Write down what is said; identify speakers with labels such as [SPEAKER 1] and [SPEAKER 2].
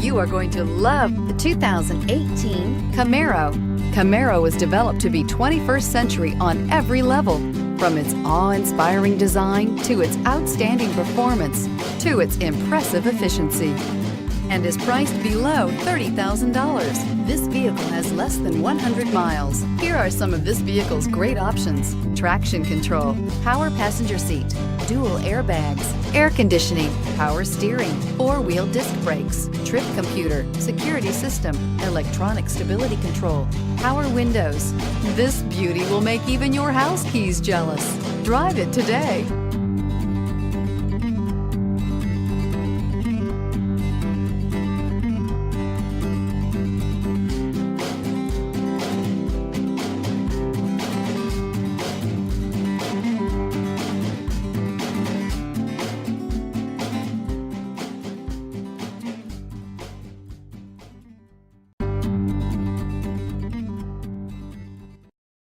[SPEAKER 1] You are going to love the 2018 Camaro. Camaro was developed to be 21st century on every level, from its awe-inspiring design to its outstanding performance to its impressive efficiency, and is priced below $30,000. This vehicle has less than 100 miles. Here are some of this vehicle's great options: traction control, power passenger seat, dual airbags, air conditioning, power steering, four-wheel disc brakes, trip computer, security system, electronic stability control, power windows. This beauty will make even your house keys jealous. Drive it today.